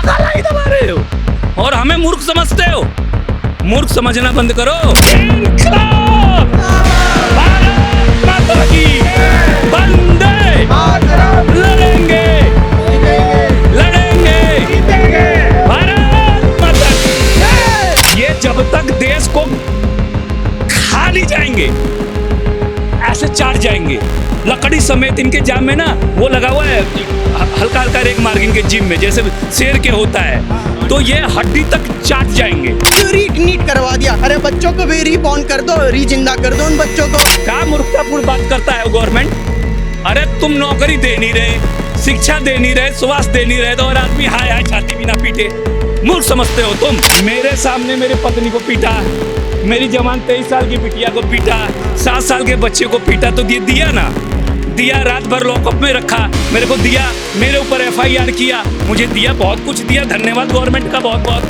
ताला ही दबा रहे हो और हमें मूर्ख समझते हो। मूर्ख समझना बंद करो। इंकलाब! भारत माता की! वंदे! लड़ेंगे, लड़ेंगे, भारत माता की! ये जब तक देश को खा नहीं जाएंगे, ऐसे चाट जाएंगे। लकड़ी समेत इनके जाम में ना वो लगा हुआ है हल्का हल्का रेग मार्ग इनके जिम में, जैसे शेर के होता है, तो ये हड्डी तक चाट जाएंगे। री नीट करवा दिया। अरे बच्चों को भी रीबॉर्न कर दो, री जिंदा कर दो उन बच्चों को। क्या मूर्खतापूर्ण बात करता है गवर्नमेंट। अरे तुम नौकरी दे नहीं रहे, शिक्षा दे नहीं रहे, स्वास्थ्य दे नहीं रहे, तो और आदमी हाय हाय छाती भी ना पीटे। मूर्ख समझते हो तुम। मेरे सामने मेरे पत्नी को पीटा, मेरी जवान 23 साल की बिटिया को पीटा, 7 साल के बच्चे को पीटा, तो ये दिया ना दिया। रात भर लॉकअप में रखा, मेरे को दिया, मेरे ऊपर FIR किया, मुझे दिया, बहुत कुछ दिया। धन्यवाद गवर्नमेंट का बहुत बहुत।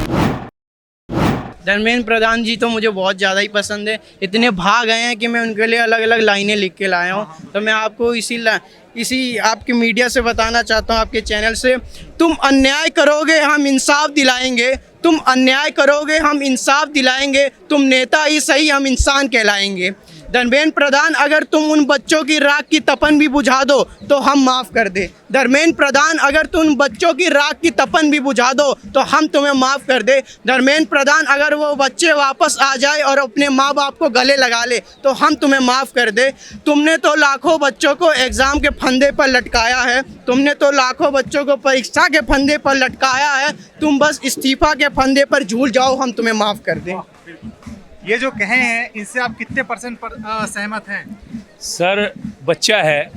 धर्मेंद्र प्रधान जी तो मुझे बहुत ज़्यादा ही पसंद है। इतने भाग गए हैं कि मैं उनके लिए अलग अलग लाइनें लिख के लाया हूँ। तो मैं आपको इसी आपके मीडिया से बताना चाहता हूँ, आपके चैनल से, तुम अन्याय करोगे हम इंसाफ दिलाएंगे, तुम अन्याय करोगे हम इंसाफ दिलाएंगे, तुम नेता ही सही हम इंसान कहलाएंगे। धर्मेंद्र प्रधान, अगर तुम उन बच्चों की राख की तपन भी बुझा दो तो हम माफ़ कर दे। धर्मेंद्र प्रधान, अगर तुम बच्चों की राख की तपन भी बुझा दो तो हम तुम्हें माफ़ कर दे। धर्मेंद्र प्रधान, अगर वो बच्चे वापस आ जाए और अपने माँ बाप को गले लगा ले तो हम तुम्हें माफ़ कर दे। तुमने तो लाखों बच्चों को एग्ज़ाम के फंदे पर लटकाया है, तुमने तो लाखों बच्चों को परीक्षा के फंदे पर लटकाया है। तुम बस इस्तीफा के फंदे पर झूल जाओ, हम तुम्हें माफ़ कर दें। ये जो कहे हैं इनसे आप कितने % पर सहमत हैं? सर, बच्चा है,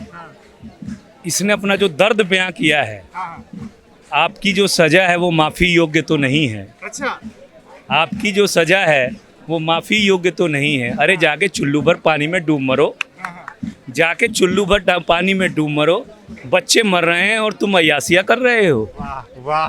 इसने अपना जो दर्द बयां किया है, आपकी जो सज़ा है वो माफ़ी योग्य तो नहीं है। अच्छा, आपकी जो सज़ा है वो माफ़ी योग्य तो नहीं है। अरे जाके चुल्लू भर पानी में डूब मरो, जाके चुल्लू भर पानी में डूब मरो। बच्चे मर रहे हैं और तुम अय्यासियाँ कर रहे हो। वाह वाह,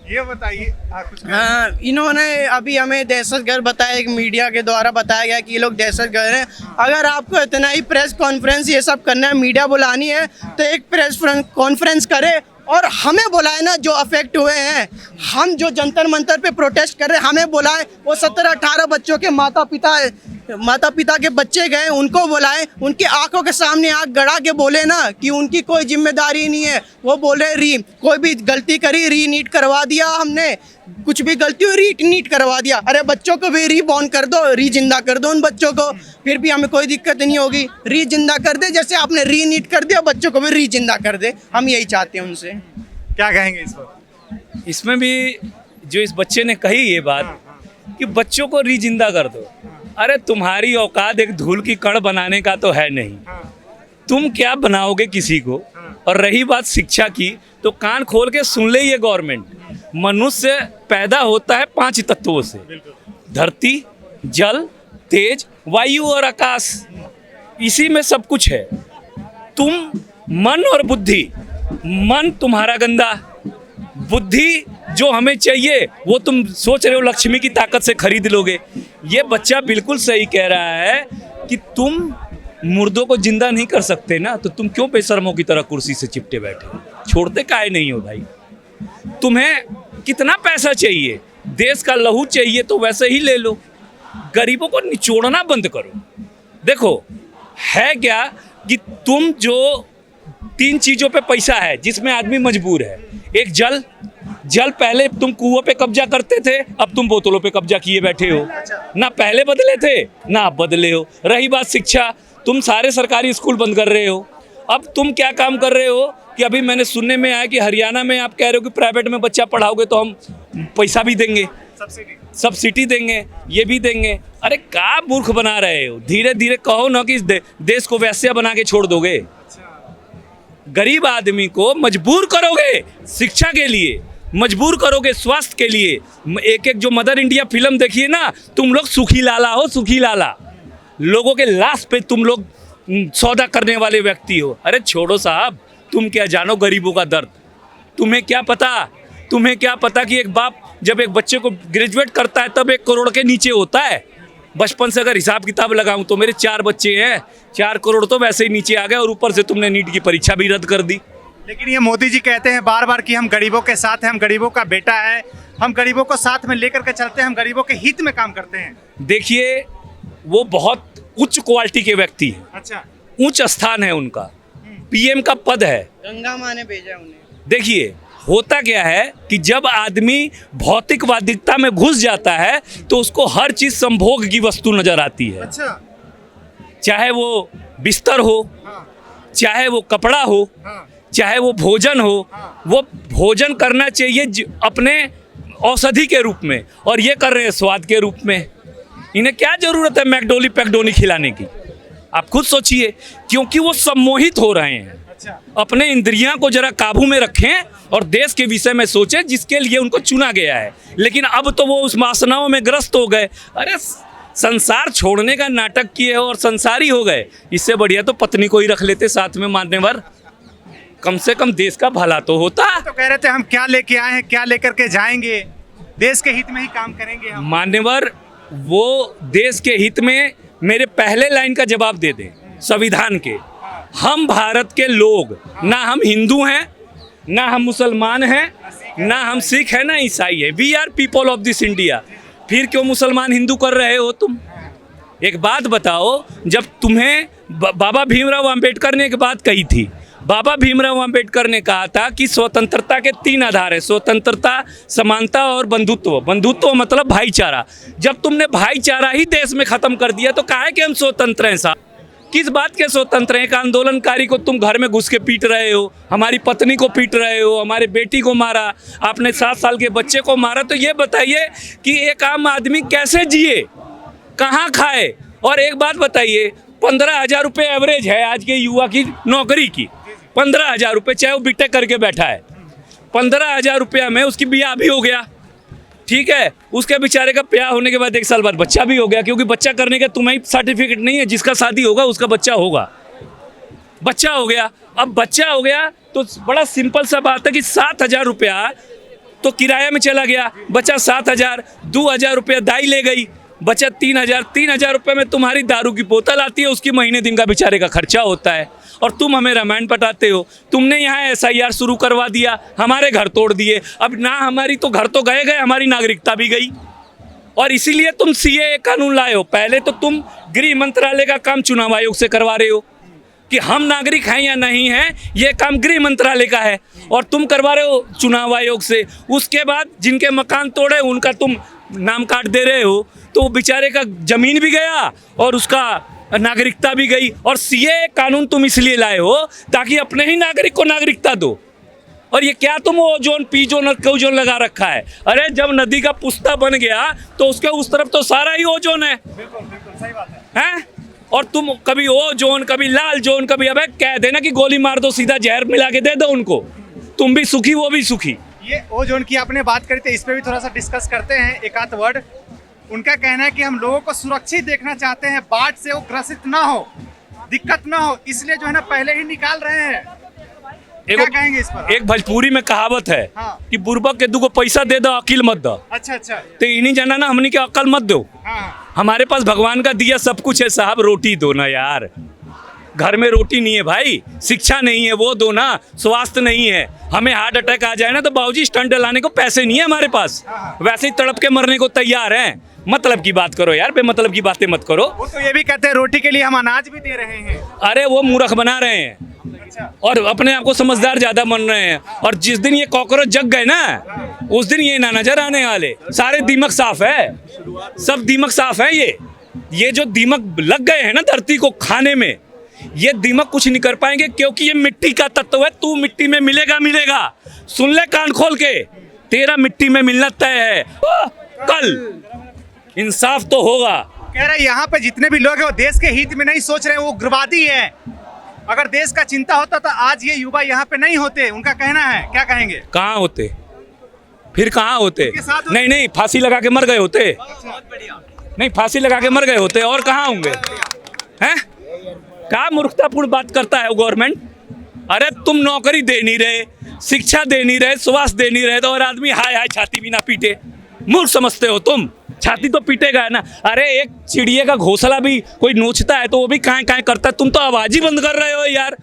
ये बताइए कुछ। हाँ, इन्होंने अभी हमें दहशतगर्द बताया, एक मीडिया के द्वारा बताया गया कि ये लोग दहशतगर्द हैं। अगर आपको इतना ही प्रेस कॉन्फ्रेंस ये सब करना है, मीडिया बुलानी है, तो एक प्रेस कॉन्फ्रेंस करे और हमें बुलाए ना, जो अफेक्ट हुए हैं, हम जो जंतर मंतर पे प्रोटेस्ट कर रहे हैं, हमें बुलाए। वो 17-18 बच्चों के माता पिता के बच्चे गए, उनको बुलाए, उनकी आंखों के सामने आंख गड़ा के बोले ना कि उनकी कोई जिम्मेदारी नहीं है। वो बोले कोई भी गलती करी री नीट करवा दिया हमने, कुछ भी गलती हुई री नीट करवा दिया। अरे बच्चों को भी रीबॉर्न कर दो, री जिंदा कर दो उन बच्चों को, फिर भी हमें कोई दिक्कत नहीं होगी। री जिंदा कर दे, जैसे आपने री नीट कर दिया, बच्चों को भी री जिंदा कर दे। हम यही चाहते हैं उनसे। क्या कहेंगे इस पर? इसमें भी जो इस बच्चे ने कही ये बात कि बच्चों को री जिंदा कर दो। अरे तुम्हारी औकात एक धूल की कण बनाने का तो है नहीं, तुम क्या बनाओगे किसी को। और रही बात शिक्षा की, तो कान खोल के सुन ले ये गवर्नमेंट। मनुष्य पैदा होता है 5 तत्वों से, धरती, जल, तेज, वायु और आकाश। इसी में सब कुछ है। तुम मन और बुद्धि, मन तुम्हारा गंदा, बुद्धि जो हमें चाहिए वो तुम सोच रहे हो लक्ष्मी की ताकत से खरीद लोगे। ये बच्चा बिल्कुल सही कह रहा है कि तुम मुर्दों को जिंदा नहीं कर सकते ना, तो तुम क्यों बेशर्मों की तरह कुर्सी से चिपटे बैठे हो? छोड़ते काहे नहीं हो भाई? तुम्हें कितना पैसा चाहिए, देश का लहू चाहिए तो वैसे ही ले लो। गरीबों को निचोड़ना बंद करो। देखो है क्या कि तुम जो 3 चीज़ों पे पैसा है जिसमें आदमी मजबूर है। एक जल पहले तुम कुओं पे कब्जा करते थे, अब तुम बोतलों पे कब्जा किए बैठे हो। ना पहले बदले थे ना अब बदले हो। रही बात शिक्षा, तुम सारे सरकारी स्कूल बंद कर रहे हो। अब तुम क्या काम कर रहे हो कि अभी मैंने सुनने में आया कि हरियाणा में आप कह रहे हो कि प्राइवेट में बच्चा पढ़ाओगे तो हम पैसा भी देंगे, सब्सिडी देंगे, ये भी देंगे। अरे क्या मूर्ख बना रहे हो? धीरे धीरे कहो ना कि देश को वैश्या बना के छोड़ दोगे। गरीब आदमी को मजबूर करोगे शिक्षा के लिए, मजबूर करोगे स्वास्थ्य के लिए। एक जो मदर इंडिया फिल्म देखिए ना, तुम लोग सुखी लाला हो, सुखी लाला। लोगों के लाश पे तुम लोग सौदा करने वाले व्यक्ति हो। अरे छोड़ो साहब, तुम क्या जानो गरीबों का दर्द? तुम्हें क्या पता कि एक बाप जब एक बच्चे को ग्रेजुएट करता है तब 1 करोड़ के नीचे होता है। बचपन से अगर हिसाब किताब लगाऊं तो मेरे 4 बच्चे हैं, 4 करोड़ तो वैसे ही नीचे आ गए, और ऊपर से तुमने नीट की परीक्षा भी रद्द कर दी। लेकिन ये मोदी जी कहते हैं बार बार कि हम गरीबों के साथ हैं, हम गरीबों का बेटा है, हम गरीबों को साथ में लेकर के चलते हैं, हम गरीबों के हित में काम करते हैं। देखिए, वो बहुत उच्च क्वालिटी के व्यक्ति हैं, अच्छा। उच्च स्थान है उनका, पीएम का पद है। गंगा माँ ने भेजा उन्हें। देखिए, होता क्या है कि जब आदमी भौतिकवादिकता में घुस जाता है तो उसको हर चीज संभोग की वस्तु नजर आती है। अच्छा। चाहे वो बिस्तर हो, हाँ, चाहे वो कपड़ा हो, हाँ, चाहे वो भोजन हो, वो भोजन करना चाहिए अपने औषधि के रूप में, और ये कर रहे हैं स्वाद के रूप में। इन्हें क्या जरूरत है मैकडोली पैकडोली खिलाने की? आप खुद सोचिए, क्योंकि वो सम्मोहित हो रहे हैं। अच्छा। अपने इंद्रियां को जरा काबू में रखें और देश के विषय में सोचें जिसके लिए उनको चुना गया है। लेकिन अब तो वो उस वासनाओं में ग्रस्त हो गए। अरे संसार छोड़ने का नाटक किए हो और संसारी हो गए। इससे बढ़िया तो पत्नी को ही रख लेते साथ में मान्यवर, कम से कम देश का भला तो होता। तो कह रहे थे हम क्या लेके आए हैं, क्या लेकर के जाएंगे, देश के हित में ही काम करेंगे हम। मान्यवर, वो देश के हित में मेरे पहले लाइन का जवाब दे दें संविधान के। हम भारत के लोग, ना हम हिंदू हैं, ना हम मुसलमान हैं, ना हम सिख हैं, ना ईसाई है। We are people of this India. फिर क्यों मुसलमान हिंदू कर रहे हो तुम? एक बात बताओ, जब तुम्हें बाबा भीमराव अंबेडकर ने एक बात कही थी, बाबा भीमराव अंबेडकर ने कहा था कि स्वतंत्रता के 3 आधार है, स्वतंत्रता, समानता और बंधुत्व। बंधुत्व मतलब भाईचारा। जब तुमने भाईचारा ही देश में खत्म कर दिया तो काहे कि हम स्वतंत्र हैं साहब? किस बात के स्वतंत्र हैं? एक आंदोलनकारी को तुम घर में घुस के पीट रहे हो, हमारी पत्नी को पीट रहे हो, हमारे बेटी को मारा, आपने 7 साल के बच्चे को मारा। तो ये बताइए कि एक आम आदमी कैसे जिए, कहाँ खाए? और एक बात बताइए, 15,000 रुपये एवरेज है आज के युवा की नौकरी की। 15,000 रुपये, चाहे वो बीटेक करके बैठा है, 15,000 रुपया में उसकी ब्याह भी हो गया, ठीक है। उसके बेचारे का ब्याह होने के बाद 1 साल बाद बच्चा भी हो गया, क्योंकि बच्चा करने का तुम्हें सर्टिफिकेट नहीं है, जिसका शादी होगा उसका बच्चा होगा। बच्चा हो गया, अब बच्चा हो गया तो बड़ा सिंपल सा बात है कि 7,000 रुपया तो किराया में चला गया, बचा 7,000, 2,000 रुपया दाई ले गई, बचा 3,000। 3,000 रुपये में तुम्हारी दारू की बोतल आती है, उसकी महीने दिन का बेचारे का खर्चा होता है। और तुम हमें रामायण पटाते हो। तुमने यहाँ SIR शुरू करवा दिया, हमारे घर तोड़ दिए। अब ना हमारी तो घर तो गए, हमारी नागरिकता भी गई। और इसीलिए तुम CAA कानून लाए हो। पहले तो तुम गृह मंत्रालय का काम चुनाव आयोग से करवा रहे हो कि हम नागरिक हैं या नहीं हैं, ये काम गृह मंत्रालय का है, और तुम करवा रहे हो चुनाव आयोग से। उसके बाद जिनके मकान तोड़े उनका तुम नाम काट दे रहे हो, तो वो बेचारे का जमीन भी गया और उसका नागरिकता भी गई। और CAA कानून तुम इसलिए लाए हो ताकि अपने ही नागरिक को नागरिकता दो। और ये क्या तुम ओ जोन, पी जोन और क्यू जोन लगा रखा है? अरे जब नदी का पुस्ता बन गया तो उसके उस तरफ तो सारा ही ओ जोन है। बिल्कुल बिल्कुल सही बात है। हैं? और तुम कभी ओ जोन, कभी लाल जोन, कभी अबे कह देना कि गोली मार दो, सीधा जहर मिला के दे दो उनको, तुम भी सुखी वो भी सुखी। ये ओजोन की आपने बात करी थी, इस पे भी थोड़ा सा डिस्कस करते हैं एक आध वर्ड। उनका कहना है कि हम लोगों को सुरक्षित देखना चाहते हैं, बाढ़ से वो ग्रसित ना हो, दिक्कत ना हो, इसलिए जो है ना पहले ही निकाल रहे हैं। क्या कहेंगे इस पर? एक भोजपुरी में कहावत है हाँ। कि बुर्बक के दुगो पैसा दे दो, अकील मत दो। अच्छा अच्छा। तो इन्हीं जाना ना, हमनी के अकल मत दो। हाँ। हमारे पास भगवान का दिया सब कुछ है साहब, रोटी दो ना यार। घर में रोटी नहीं है भाई, शिक्षा नहीं है, वो दो ना। स्वास्थ्य नहीं है, हमें हार्ट अटैक आ जाए ना तो बाबूजी स्टंट डलाने को पैसे नहीं है हमारे पास, वैसे ही तड़प के मरने को तैयार हैं। मतलब की बात करो यार, बेमतलब की बातें मत करो। वो तो ये भी कहते हैं रोटी के लिए हम अनाज भी दे रहे हैं। अरे वो मूर्ख बना रहे हैं अच्छा। और अपने आप को समझदार ज्यादा बन रहे हैं। और जिस दिन ये कॉकरोच जग गए ना, उस दिन ये ना नजर आने वाले। सारे दीमक साफ है, सब दीमक साफ है। ये जो दीमक लग गए हैं ना धरती को खाने में, ये दीमक कुछ नहीं कर पाएंगे, क्योंकि ये मिट्टी का तत्व है। तू मिट्टी में मिलेगा। सुन ले कान खोल के, तेरा मिट्टी में मिलना तय है। कल इंसाफ तो होगा। कह रहे यहाँ पे जितने भी लोग हैं वो देश के हित में नहीं सोच रहे, वो उग्रवादी है। अगर देश का चिंता होता तो आज ये युवा यहाँ पे नहीं होते, उनका कहना है। क्या कहेंगे? कहाँ होते फिर? कहाँ होते? उनके साथ नहीं, फांसी लगा के मर गए होते। नहीं, फांसी लगा के मर गए होते, और कहाँ होंगे? हैं? क्या मूर्खतापूर्ण बात करता है वो गवर्नमेंट। अरे तुम नौकरी दे नहीं रहे, शिक्षा दे नहीं रहे, स्वास्थ्य दे नहीं रहे, तो और आदमी हाय हाय छाती भी ना पीटे। मूर्ख समझते हो तुम? छाती तो पीटेगा है ना। अरे एक चिड़िया का घोंसला भी कोई नोचता है तो वो भी काएं काएं करता है, तुम तो आवाज ही बंद कर रहे हो यार।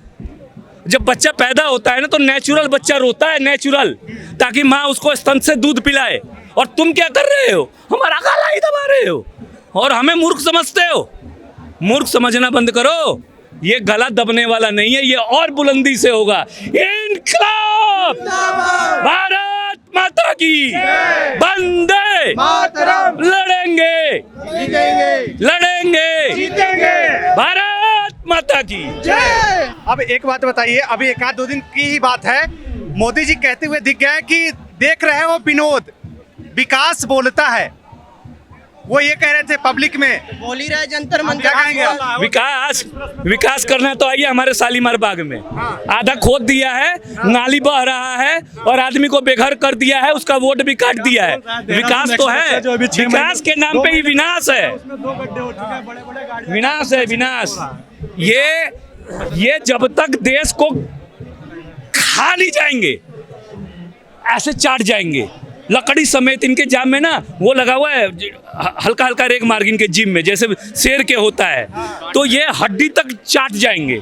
जब बच्चा पैदा होता है ना तो नेचुरल बच्चा रोता है, नेचुरल, ताकि माँ उसको स्तन से दूध पिलाए। और तुम क्या कर रहे हो? हमारा गला ही दबा रहे हो और हमें मूर्ख समझते हो। मूर्ख समझना बंद करो। ये गला दबने वाला नहीं है, ये और बुलंदी से होगा। इनकलाब! भारत माता की वंदे मातरम! लड़ेंगे, लड़ेंगे, जीतेंगे! भारत माता की। अब एक बात बताइए, अभी एक आध दो दिन की ही बात है, मोदी जी कहते हुए दिख गए कि देख रहे हो विनोद, विकास बोलता है। वो ये कह रहे थे पब्लिक में, बोल ही रहे जंतर हम मंतर क्या कहेंगे? विकास विकास करना तो आइए हमारे शालीमार बाग में। आधा खोद दिया है, नाली बह रहा है और आदमी को बेघर कर दिया है, उसका वोट भी काट दिया है। विकास तो है, विकास के नाम पे ही विनाश है। विनाश है, विनाश। ये जब तक देश को खा नहीं जाएंगे, ऐसे चाट जाएंगे। लकड़ी समेत इनके जाम में ना वो लगा हुआ है, हल्का हल्का रेग मार्ग इनके जिम में, जैसे शेर के होता है, तो ये हड्डी तक चाट जाएंगे।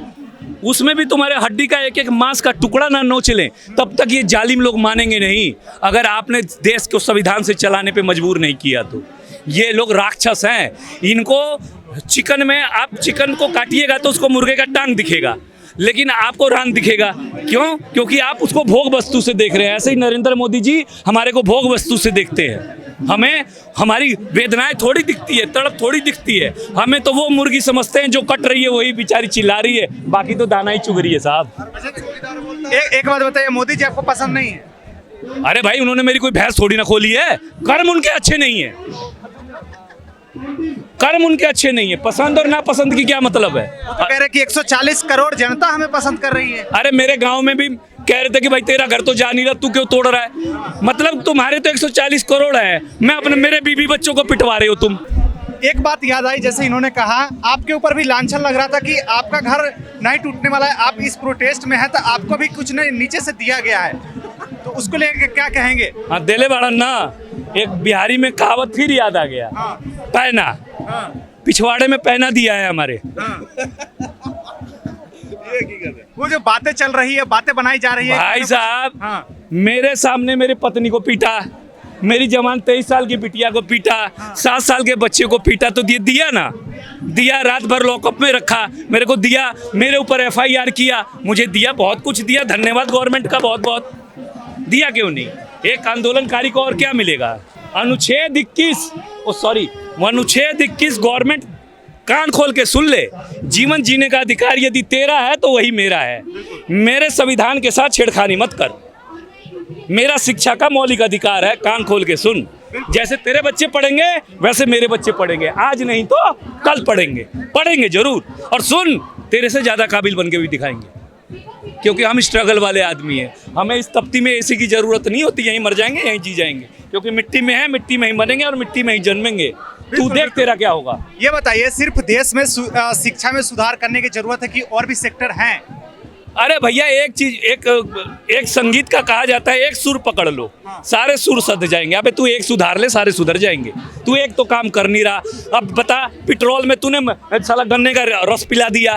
उसमें भी तुम्हारे हड्डी का एक एक मांस का टुकड़ा ना नोच लें, तब तक ये जालिम लोग मानेंगे नहीं। अगर आपने देश को संविधान से चलाने पे मजबूर नहीं किया तो ये लोग राक्षस हैं। इनको चिकन में, आप चिकन को काटिएगा तो उसको मुर्गे का टांग दिखेगा, लेकिन आपको रान दिखेगा। क्यों? क्योंकि आप उसको भोग वस्तु से देख रहे हैं। ऐसे ही नरेंद्र मोदी जी हमारे को भोग वस्तु से देखते हैं। हमें हमारी वेदनाएं थोड़ी दिखती है, तड़प थोड़ी दिखती है। हमें तो वो मुर्गी समझते हैं जो कट रही है, वही बेचारी चिल्ला रही है, बाकी तो दाना ही चुग रही है साहब। एक बात बताइए, मोदी जी आपको पसंद नहीं है? अरे भाई, उन्होंने मेरी कोई भैंस थोड़ी ना खोली है। कर्म उनके अच्छे नहीं है, कर्म उनके अच्छे नहीं है। पसंद और नापसंद की क्या मतलब है? वो तो कह रहे कि 140 करोड़ जनता हमें पसंद कर रही है। अरे मेरे गांव में भी कह रहे थे कि भाई तेरा घर तो जा नहीं रहा, तू क्यों तोड़ रहा है? मतलब तुम्हारे तो 140 करोड़ है, मैं अपने मेरे बीवी बच्चों को पिटवा रहे हो तुम। एक बात याद आई, जैसे इन्होंने कहा आपके ऊपर भी लांछन लग रहा था कि आपका घर नहीं टूटने वाला है, आप इस प्रोटेस्ट में है तो आपको भी कुछ नहीं नीचे से दिया गया है, तो उसको लेकर क्या कहेंगे? हाँ, देले बाड़ा ना। एक बिहारी में कहावत फिर याद आ गया, पैना। पिछवाड़े में पैना दिया है हमारे। वो जो बातें चल रही है, बातें बनाई जा रही है भाई साहब, हाँ। मेरे सामने मेरी पत्नी को पीटा, मेरी जवान 23 साल की बिटिया को पीटा, 7 साल के बच्चे को पीटा, तो दिया ना, दिया। रात भर लॉकअप में रखा, मेरे को दिया, मेरे ऊपर FIR किया, मुझे दिया, बहुत कुछ दिया। धन्यवाद गवर्नमेंट का, बहुत बहुत दिया। क्यों नहीं? एक आंदोलनकारी को और क्या मिलेगा? अनुच्छेद 21 गवर्नमेंट कान खोल के सुन ले। जीवन जीने का अधिकार यदि तेरा है तो वही मेरा है। मेरे संविधान के साथ छेड़खानी मत कर। मेरा शिक्षा का मौलिक अधिकार है, कान खोल के सुन। जैसे तेरे बच्चे पढ़ेंगे वैसे मेरे बच्चे पढ़ेंगे, आज नहीं तो कल पढ़ेंगे, पढ़ेंगे जरूर। और सुन, तेरे से ज्यादा काबिल बन के भी दिखाएंगे, क्योंकि हम स्ट्रगल वाले आदमी हैं। हमें इस तपती में AC की जरूरत नहीं होती, यहीं मर जाएंगे, यहीं जी जाएंगे, क्योंकि मिट्टी में है, मिट्टी में ही मरेंगे और मिट्टी में ही जन्मेंगे। तू देख तेरा क्या होगा। ये बताइए, सिर्फ देश में शिक्षा में सुधार करने की जरूरत है कि और भी सेक्टर हैं? अरे भैया, एक चीज, एक संगीत का कहा जाता है, एक सुर पकड़ लो, सारे सुर सध जाएंगे। अबे तू एक सुधार ले, सारे सुधर जाएंगे। तू एक तो काम कर नहीं रहा। अब बता, पेट्रोल में तूने साला गन्ने का रस पिला दिया,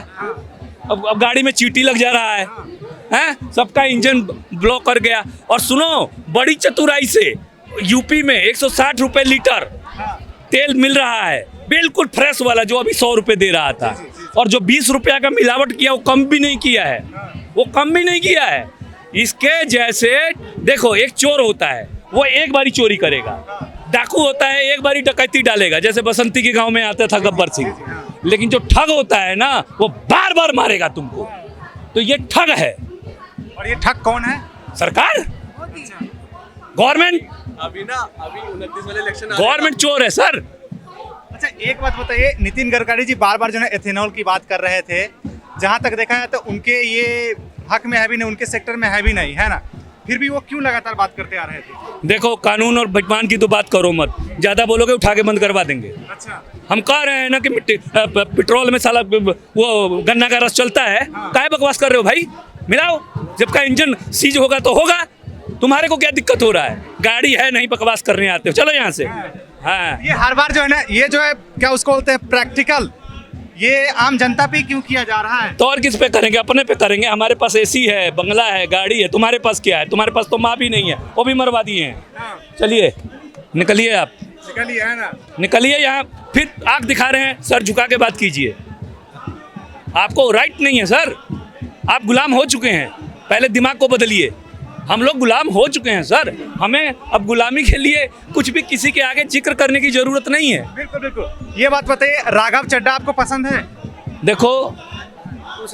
अब गाड़ी में चींटी लग जा रहा है, सबका इंजन ब्लॉक कर गया। और सुनो, बड़ी चतुराई से यूपी में 160 रुपए लीटर तेल मिल रहा है, बिल्कुल फ्रेश वाला, जो अभी 100 रुपए दे रहा था। और जो 20 रुपया का मिलावट किया, वो कम भी नहीं किया है, वो कम भी नहीं किया है। इसके जैसे देखो, एक चोर होता है, वो एक बारी चोरी करेगा। डाकू होता है, एक बारी डकैती डालेगा, जैसे बसंती के गांव में आता था गब्बर सिंह। लेकिन जो ठग होता है ना, वो बार बार मारेगा तुमको। तो ये ठग है। और ये ठग कौन है? सरकार, गवर्नमेंट। अभी 29 वाले इलेक्शन गवर्नमेंट चोर है सर। अच्छा, एक बात बताइए, नितिन गडकरी जी बार बार जो है एथेनॉल की बात कर रहे थे, जहां तक देखा है तो उनके ये हक में है भी नहीं, उनके सेक्टर में है भी नहीं, है ना? फिर भी वो क्यों लगातार बात करते आ रहे थे? देखो, कानून और बेईमान की तो बात करो मत, ज्यादा बोलोगे उठा के बंद करवा देंगे। अच्छा, हम कह रहे हैं ना कि पेट्रोल में साला वो गन्ना का रस चलता है, काहे बकवास कर रहे हो भाई? मिलाओ, जब का इंजन सीज होगा तो होगा। तुम्हारे को क्या दिक्कत हो रहा है? गाड़ी है नहीं, बकवास करने आते हो, चलो यहाँ से। हाँ, ये हर बार जो है ना, ये जो है क्या उसको बोलते हैं, प्रैक्टिकल ये आम जनता पे क्यों किया जा रहा है? तो और किस पे करेंगे? अपने पे करेंगे। हमारे पास एसी है, बंगला है, गाड़ी है, तुम्हारे पास क्या है? तुम्हारे पास तो माँ भी नहीं है, वो भी मरवा दिए हैं। हाँ, चलिए निकलिए, आप निकलिए है ना। निकलिए यहाँ, फिर आंख दिखा रहे हैं, सर झुका के बात कीजिए। आपको राइट नहीं है सर, आप गुलाम हो चुके हैं, पहले दिमाग को बदलिए। हम लोग गुलाम हो चुके हैं सर, हमें अब गुलामी के लिए कुछ भी किसी के आगे जिक्र करने की जरूरत नहीं है। बिल्कुल बिल्कुल। ये बात बताइए, राघव चड्ढा आपको पसंद है? देखो,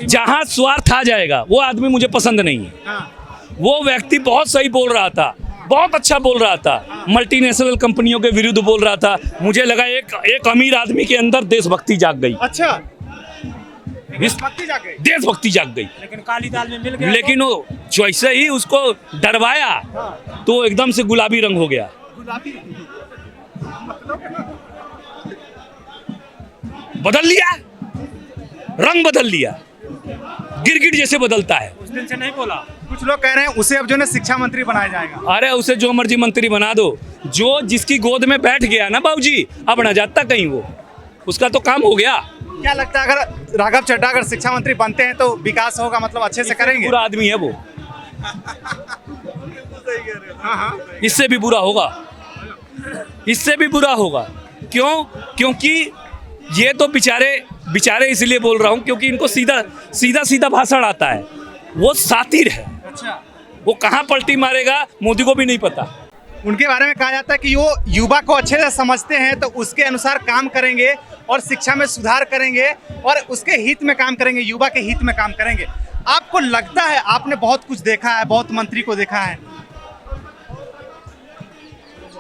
जहां स्वार्थ आ जाएगा वो आदमी मुझे पसंद नहीं है। हाँ, वो व्यक्ति बहुत सही बोल रहा था, बहुत अच्छा बोल रहा था, मल्टीनेशनल कंपनियों के विरुद्ध बोल रहा था। मुझे लगा एक अमीर आदमी के अंदर देशभक्ति जाग गई, अच्छा, इस भक्ति जाग गई। देशभक्ति जाग गई। लेकिन काली दाल में मिल गया। लेकिन वो जैसे ही उसको डरवाया तो एकदम से गुलाबी रंग हो गया। गुलाबी बदल लिया, रंग बदल लिया, गिरगिट जैसे बदलता है। उस दिन से नहीं बोला। कुछ लोग कह रहे हैं उसे अब जो है शिक्षा मंत्री बनाया जाएगा। अरे उसे जो मर्जी मंत्री बना दो, जो जिसकी गोद में बैठ गया ना बाबूजी, अब न जाता कहीं वो, उसका तो काम हो गया। क्या लगता है अगर राघव चड्ढा अगर शिक्षा मंत्री बनते हैं तो विकास होगा, मतलब अच्छे से करेंगे? बुरा आदमी है वो, हाँ हाँ, इससे भी बुरा होगा, इससे भी बुरा होगा। क्यों? क्योंकि ये तो बेचारे इसलिए बोल रहा हूँ क्योंकि इनको सीधा भाषण आता है। वो सातिर है, अच्छा। वो कहाँ पलटी मारेगा मोदी को भी नहीं पता। उनके बारे में कहा जाता है कि वो युवा को अच्छे से समझते हैं तो उसके अनुसार काम करेंगे और शिक्षा में सुधार करेंगे और उसके हित में काम करेंगे, युवा के हित में काम करेंगे। आपको लगता है, आपने बहुत कुछ देखा है, बहुत मंत्री को देखा है।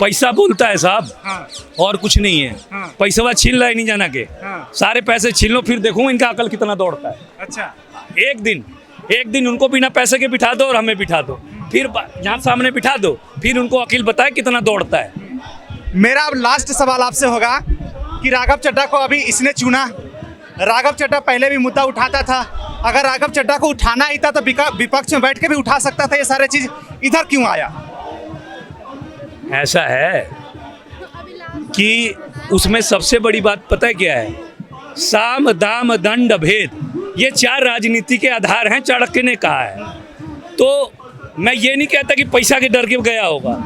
पैसा बोलता है साहब, हाँ, और कुछ नहीं है। हाँ। पैसा छीन ला ही नहीं जाना के, हाँ। सारे पैसे छीन लो, फिर देखो इनका अकल कितना दौड़ता है। अच्छा। एक दिन उनको बिना पैसे के बिठा दो और हमें बिठा दो, फिर यहाँ सामने बिठा दो, फिर उनको अकील बताए कितना दौड़ता है। मेरा अब लास्ट सवाल आपसे होगा कि राघव चड्ढा को अभी इसने चुना। राघव चड्ढा पहले भी मुद्दा उठाता था, अगर राघव चड्ढा को उठाना ही था तो विपक्ष में बैठ के भी उठा सकता था। ये सारे चीज इधर क्यों आया? ऐसा है कि उसमें सबसे बड़ी बात पता है क्या है? साम दाम दंड भेद, ये 4 राजनीति के आधार हैं, चाणक्य ने कहा है। तो मैं ये नहीं कहता कि पैसा के डर के गया होगा,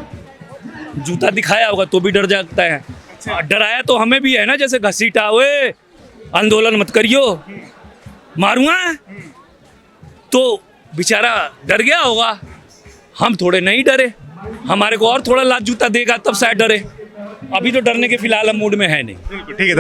जूता दिखाया होगा तो भी डर जाता है। डराया तो हमें भी है ना, जैसे घसीटा, ओए आंदोलन मत करियो, मारूंगा, तो बेचारा डर गया होगा। हम थोड़े नहीं डरे, हमारे को और थोड़ा लात जूता देगा तब शायद डरे। अभी तो डरने के फिलहाल हम मूड में है नहीं। बिल्कुल ठीक है।